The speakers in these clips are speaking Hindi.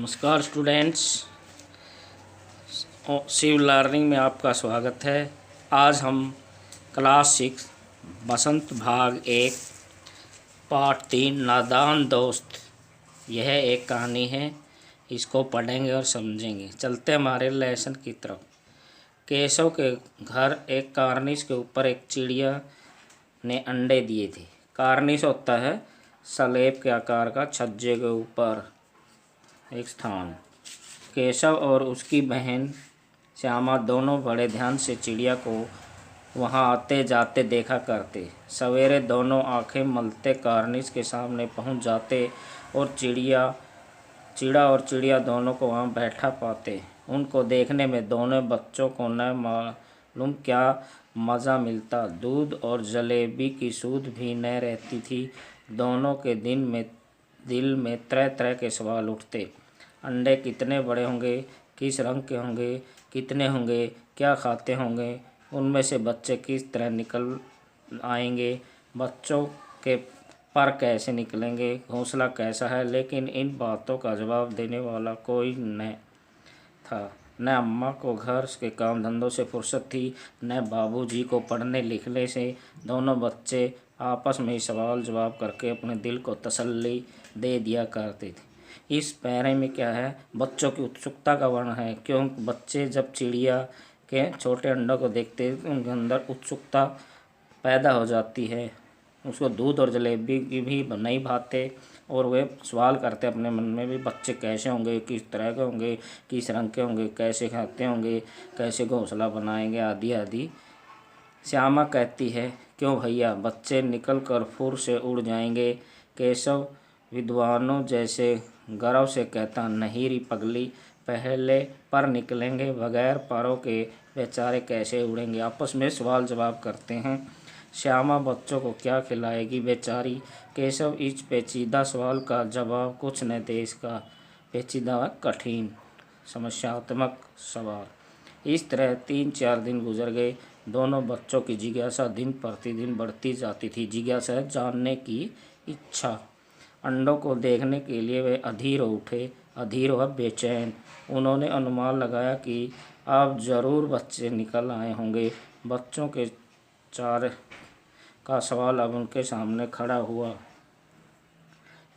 नमस्कार स्टूडेंट्स, शिव लर्निंग में आपका स्वागत है। आज हम क्लास 6 बसंत भाग 1 पार्ट 3 नादान दोस्त, यह एक कहानी है। इसको पढ़ेंगे और समझेंगे। चलते हमारे लेसन की तरफ। केशव के घर एक कार्निस के ऊपर एक चिड़िया ने अंडे दिए थे। कार्निस होता है स्लेब के आकार का छज्जे के ऊपर एक स्थान। केशव और उसकी बहन श्यामा दोनों बड़े ध्यान से चिड़िया को वहां आते जाते देखा करते। सवेरे दोनों आंखें मलते कार्निस के सामने पहुंच जाते और चिड़ा और चिड़िया दोनों को वहां बैठा पाते। उनको देखने में दोनों बच्चों को न मालूम क्या मज़ा मिलता। दूध और जलेबी की सूध भी न रहती थी। दोनों के दिल में तरह तरह के सवाल उठते। अंडे कितने बड़े होंगे, किस रंग के होंगे, कितने होंगे, क्या खाते होंगे, उनमें से बच्चे किस तरह निकल आएंगे, बच्चों के पर कैसे निकलेंगे, घोंसला कैसा है। लेकिन इन बातों का जवाब देने वाला कोई न था। न अम्मा को घर के काम धंधों से फुर्सत थी, न बाबूजी को पढ़ने लिखने से। दोनों बच्चे आपस में ही सवाल जवाब करके अपने दिल को तसल्ली दे दिया करते थे। इस पैरे में क्या है? बच्चों की उत्सुकता का वर्ण है। क्यों बच्चे जब चिड़िया के छोटे अंडों को देखते हैं उनके अंदर उत्सुकता पैदा हो जाती है। उसको दूध और जलेबी की भी नहीं भाते और वे सवाल करते अपने मन में भी, बच्चे कैसे होंगे, किस तरह के होंगे, किस रंग के होंगे, कैसे खाते होंगे, कैसे घोंसला बनाएंगे, आदि आदि। श्यामा कहती है, क्यों भैया, बच्चे निकल कर फुर से उड़ जाएंगे। केशव विद्वानों जैसे गर्व से कहता, नहीं री पगली, पहले पर निकलेंगे, बगैर परों के बेचारे कैसे उड़ेंगे। आपस में सवाल जवाब करते हैं। श्यामा बच्चों को क्या खिलाएगी बेचारी। केशव इस पेचीदा सवाल का जवाब कुछ न दे। इसका पेचीदा कठिन समस्यात्मक सवाल। इस तरह 3-4 दिन गुजर गए। दोनों बच्चों की जिज्ञासा दिन प्रतिदिन बढ़ती जाती थी। जिज्ञासा जानने की इच्छा। अंडों को देखने के लिए वे अधीर हो उठे, अधीर व बेचैन। उन्होंने अनुमान लगाया कि अब जरूर बच्चे निकल आए होंगे। बच्चों के चारे का सवाल अब उनके सामने खड़ा हुआ।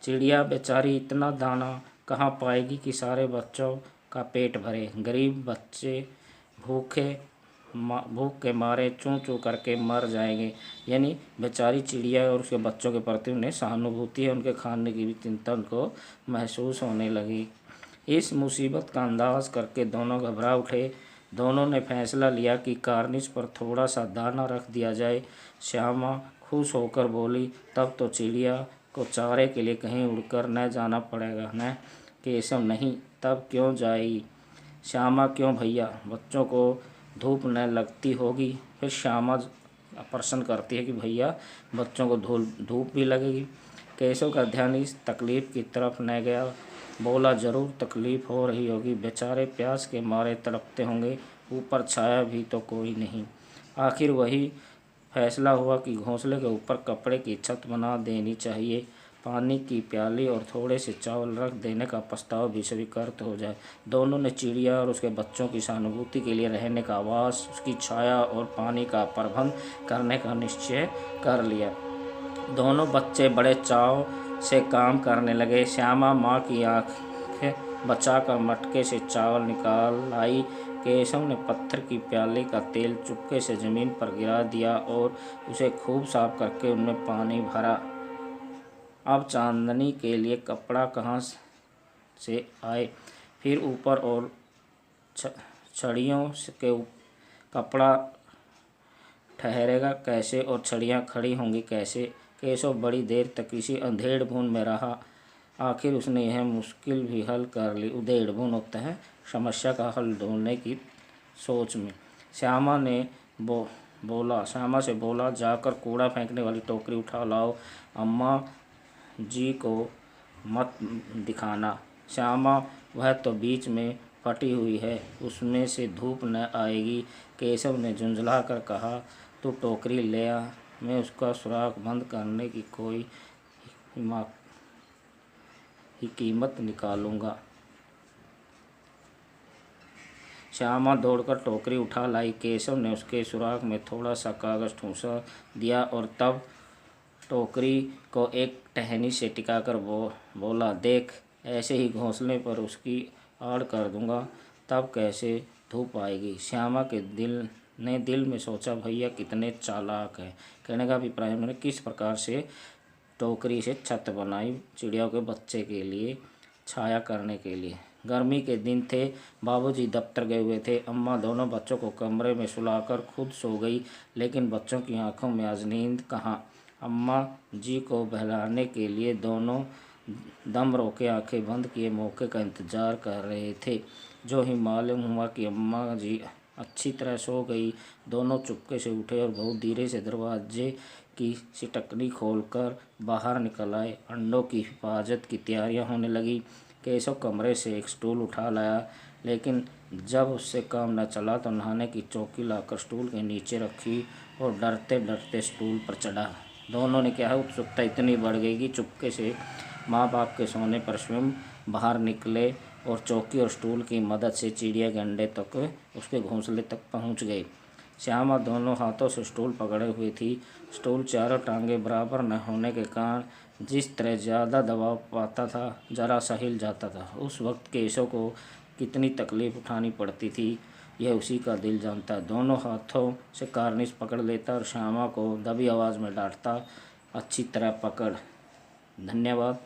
चिड़िया बेचारी इतना दाना कहाँ पाएगी कि सारे बच्चों का पेट भरे। गरीब बच्चे भूख के मारे चूं चूं करके मर जाएंगे। यानी बेचारी चिड़िया और उसके बच्चों के प्रति उन्हें सहानुभूति है। उनके खाने की भी चिंता उनको महसूस होने लगी। इस मुसीबत का अंदाज करके दोनों घबरा उठे। दोनों ने फैसला लिया कि कार्निस पर थोड़ा सा दाना रख दिया जाए। श्यामा खुश होकर बोली, तब तो चिड़िया को चारे के लिए कहीं उड़कर न जाना पड़ेगा। न केशव, नहीं, तब क्यों जाएगी श्यामा। क्यों भैया, बच्चों को धूप न लगती होगी। फिर श्यामा प्रश्न करती है कि भैया, बच्चों को धूप भी लगेगी। केशव का ध्यान इस तकलीफ की तरफ न गया। बोला, जरूर तकलीफ हो रही होगी, बेचारे प्यास के मारे तड़पते होंगे, ऊपर छाया भी तो कोई नहीं। आखिर वही फैसला हुआ कि घोंसले के ऊपर कपड़े की छत बना देनी चाहिए। पानी की प्याली और थोड़े से चावल रख देने का प्रस्ताव भी स्वीकार हो जाए। दोनों ने चिड़िया और उसके बच्चों की सहानुभूति के लिए रहने का आवास, उसकी छाया और पानी का प्रबंध करने का निश्चय कर लिया। दोनों बच्चे बड़े चाव से काम करने लगे। श्यामा माँ की आँखें बचाकर मटके से चावल निकाल लाई। केशव ने पत्थर की प्याली का तेल चुपके से जमीन पर गिरा दिया और उसे खूब साफ करके उनमें पानी भरा। अब चांदनी के लिए कपड़ा कहाँ से आए। फिर ऊपर और छड़ियों के कपड़ा ठहरेगा कैसे और छड़ियाँ खड़ी होंगी कैसे। केशव बड़ी देर तक इसी अंधेड़-बुन में रहा। आखिर उसने यह मुश्किल भी हल कर ली। उधेड़-बुन होता है समस्या का हल ढूंढने की सोच में। श्यामा से बोला, जाकर कूड़ा फेंकने वाली टोकरी उठा लाओ। अम्मा जी को मत दिखाना। श्यामा, वह तो बीच में फटी हुई है, उसमें से धूप न आएगी। केशव ने झुंझला कर कहा, तू टोकरी ले आ, मैं उसका सुराख बंद करने की कोई कीमत निकालूंगा। श्यामा दौड़कर टोकरी उठा लाई। केशव ने उसके सुराख में थोड़ा सा कागज़ ठूंसा दिया और तब टोकरी को एक टहनी से टिकाकर बोला, देख, ऐसे ही घोंसले पर उसकी आड़ कर दूंगा, तब कैसे धूप आएगी। श्यामा के दिल में सोचा, भैया कितने चालाक हैं। कहने का अभिप्राय, उन्होंने किस प्रकार से टोकरी से छत बनाई चिड़ियों के बच्चे के लिए, छाया करने के लिए। गर्मी के दिन थे, बाबूजी दफ्तर गए हुए थे। अम्मा दोनों बच्चों को कमरे में सुलाकर खुद सो गई, लेकिन बच्चों की आंखों में आज नींद कहाँ। अम्मा जी को बहलाने के लिए दोनों दम रोके आंखें बंद किए मौके का इंतजार कर रहे थे। जो ही मालूम हुआ कि अम्मा जी अच्छी तरह सो गई, दोनों चुपके से उठे और बहुत धीरे से दरवाजे की सिटकनी खोलकर बाहर निकल आए। अंडों की हिफाजत की तैयारियां होने लगी। केशव कमरे से एक स्टूल उठा लाया, लेकिन जब उससे काम न चला तो नहाने की चौकी लाकर स्टूल के नीचे रखी और डरते डरते स्टूल पर चढ़ा। दोनों ने क्या है, उत्सुकता इतनी बढ़ गई कि चुपके से माँ बाप के सोने पर स्वयं बाहर निकले और चौकी और स्टूल की मदद से चिड़िया के अंडे तक, उसके घोंसले तक पहुँच गए। श्यामा दोनों हाथों से स्टूल पकड़े हुई थी। स्टूल चारों टांगें बराबर न होने के कारण जिस तरह ज़्यादा दबाव पाता था, जरा सा हिल जाता था। उस वक्त केशव को कितनी तकलीफ उठानी पड़ती थी, यह उसी का दिल जानता। दोनों हाथों से कार्निश पकड़ लेता और श्यामा को दबी आवाज़ में डांटता, अच्छी तरह पकड़। धन्यवाद।